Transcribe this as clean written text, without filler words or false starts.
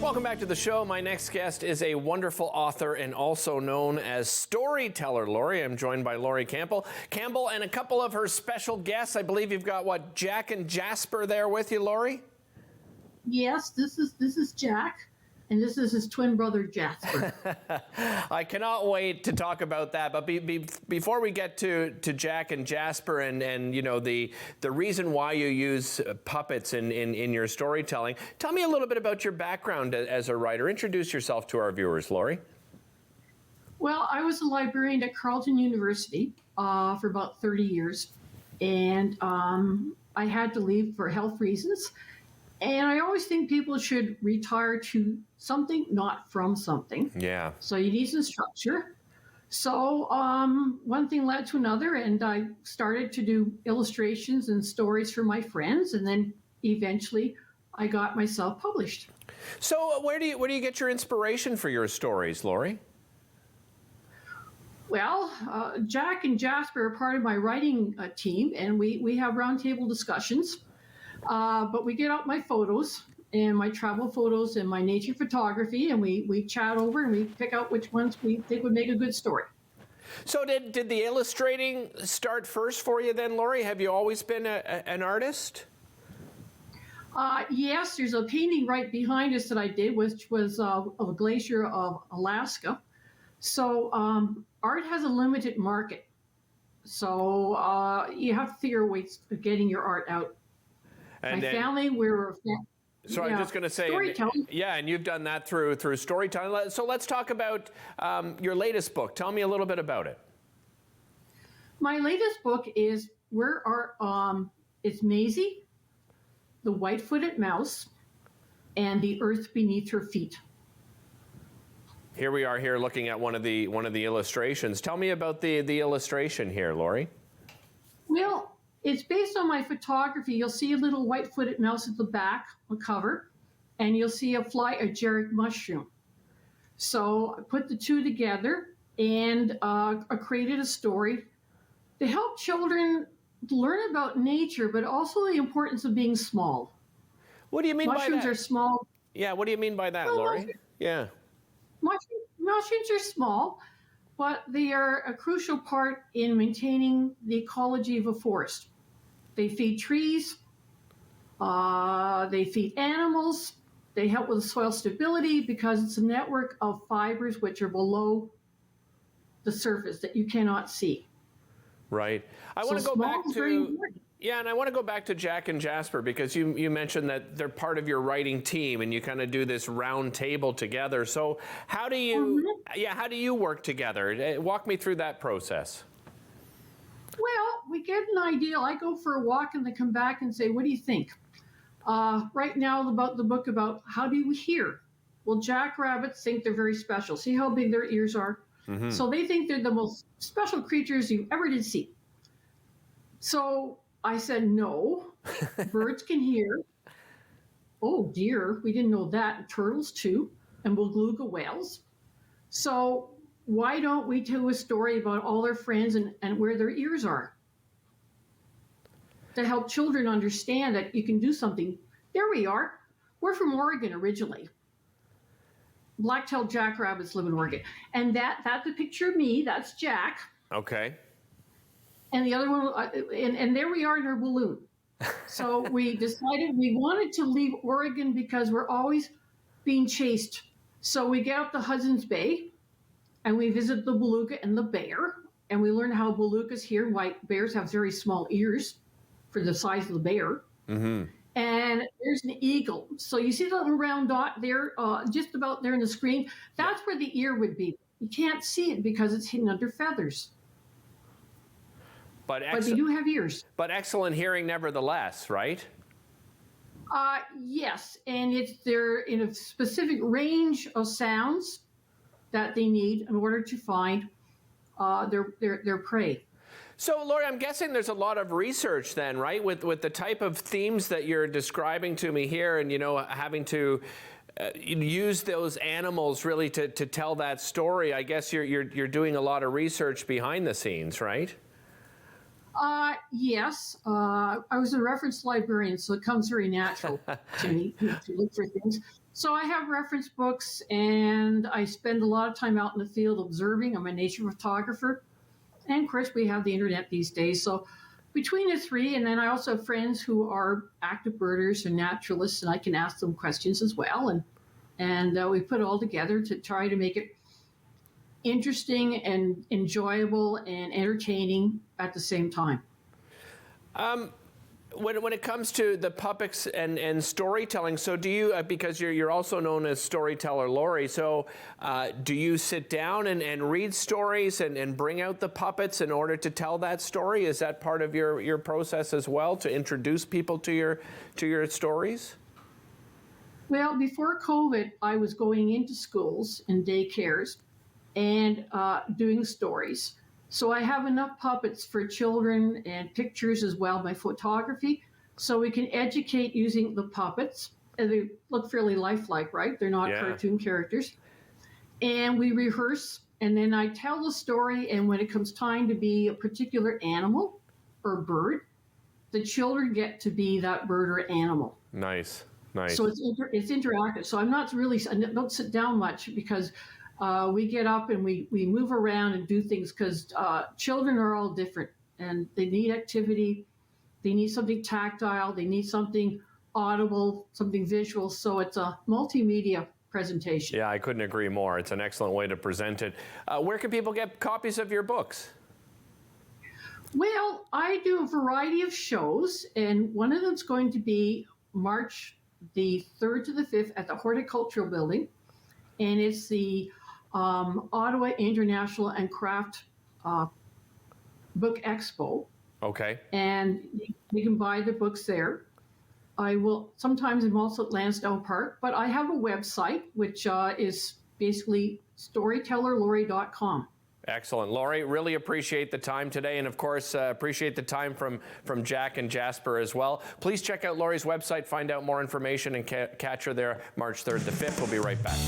Welcome back to the show. My next guest is a wonderful author and also known as Storyteller, Laurie. I'm joined by Laurie Campbell, and a couple of her special guests. I believe you've got, Jack and Jasper there with you, Laurie? Yes, this is Jack, and this is his twin brother, Jasper. I cannot wait to talk about that. But before we get to Jack and Jasper and you know the reason why you use puppets in your storytelling, tell me a little bit about your background as a writer. Introduce yourself to our viewers, Laurie. Well, I was a librarian at Carleton University for about 30 years, and I had to leave for health reasons. And I always think people should retire to something, not from something. Yeah. So you need some structure. So one thing led to another, and I started to do illustrations and stories for my friends, and then eventually I got myself published. So where do you get your inspiration for your stories, Laurie? Well, Jack and Jasper are part of my writing team, and we have roundtable discussions. But we get out my photos and my travel photos and my nature photography, and we chat over and we pick out which ones we think would make a good story. So did the illustrating start first for you then, Laurie? Have you always been an artist? Yes, there's a painting right behind us that I did, which was of a glacier of Alaska. So art has a limited market. So you have to figure ways of getting your art out. And my family, we were... So I'm just going to say, storytelling. Yeah, and you've done that through storytelling. So let's talk about your latest book. Tell me a little bit about it. My latest book is it's Maisie, the White-Footed Mouse, and the Earth Beneath Her Feet. Here we are here looking at one of the illustrations. Tell me about the illustration here, Laurie. Well, it's based on my photography. You'll see a little white-footed mouse at the back, on cover, and you'll see a agaric mushroom. So I put the two together and I created a story to help children learn about nature, but also the importance of being small. What do you mean by that? Mushrooms are small. Yeah, what do you mean by that, Laurie? Yeah. Mushrooms are small, but they are a crucial part in maintaining the ecology of a forest. They feed trees, they feed animals, they help with soil stability because it's a network of fibers which are below the surface that you cannot see. Right. I want to go back to... Yeah, and I want to go back to Jack and Jasper because you mentioned that they're part of your writing team and you kind of do this round table together. So how do you work together? Walk me through that process. Well, we get an idea. I go for a walk and they come back and say, what do you think? Right now about the book about how do you hear? Well, jackrabbits think they're very special. See how big their ears are? Mm-hmm. So they think they're the most special creatures you ever did see. So I said, no, birds can hear. Oh, dear, we didn't know that. Turtles, too, and beluga whales. So why don't we tell a story about all their friends and where their ears are? To help children understand that you can do something. There we are. We're from Oregon originally. Black-tailed jackrabbits live in Oregon. And that's a picture of me. That's Jack. Okay. And the other one, and there we are in our balloon. So we decided we wanted to leave Oregon because we're always being chased. So we get up to Hudson's Bay, and we visit the beluga and the bear, and we learn how belugas hear. White bears have very small ears for the size of the bear. Mm-hmm. And there's an eagle. So you see the little round dot there, just about there in the screen? That's where the ear would be. You can't see it because it's hidden under feathers. But they do have ears. But excellent hearing nevertheless, right? Yes, and they're in a specific range of sounds that they need in order to find their prey. So, Laurie, I'm guessing there's a lot of research then, right, with the type of themes that you're describing to me here, and having to use those animals really to tell that story. I guess you're doing a lot of research behind the scenes, right? Yes. I was a reference librarian, so it comes very natural to me to look for things. So I have reference books, and I spend a lot of time out in the field observing. I'm a nature photographer. And of course, we have the internet these days. So between the three, and then I also have friends who are active birders and naturalists, and I can ask them questions as well. And we put it all together to try to make it interesting and enjoyable and entertaining at the same time. When it comes to the puppets and storytelling, so do you, because you're also known as Storyteller Laurie, so do you sit down and read stories and bring out the puppets in order to tell that story? Is that part of your process as well, to introduce people to your stories? Well, before COVID, I was going into schools and daycares and doing stories. So I have enough puppets for children and pictures as well, my photography. So we can educate using the puppets. And they look fairly lifelike, right? They're not cartoon characters. And we rehearse, and then I tell the story. And when it comes time to be a particular animal or bird, the children get to be that bird or animal. Nice, nice. So it's interactive. So I don't sit down much because we get up and we move around and do things because children are all different and they need activity. They need something tactile. They need something audible, something visual. So it's a multimedia presentation. Yeah, I couldn't agree more. It's an excellent way to present it. Where can people get copies of your books? Well, I do a variety of shows, and one of them's going to be March the 3rd to the 5th at the Horticultural Building. And it's the Ottawa International and Craft Book Expo. Okay. And you can buy the books there. Sometimes I'm also at Lansdowne Park, but I have a website, which is basically storytellerlaurie.com. Excellent. Laurie, really appreciate the time today, and of course, appreciate the time from Jack and Jasper as well. Please check out Laurie's website, find out more information, and catch her there March 3rd to 5th. We'll be right back.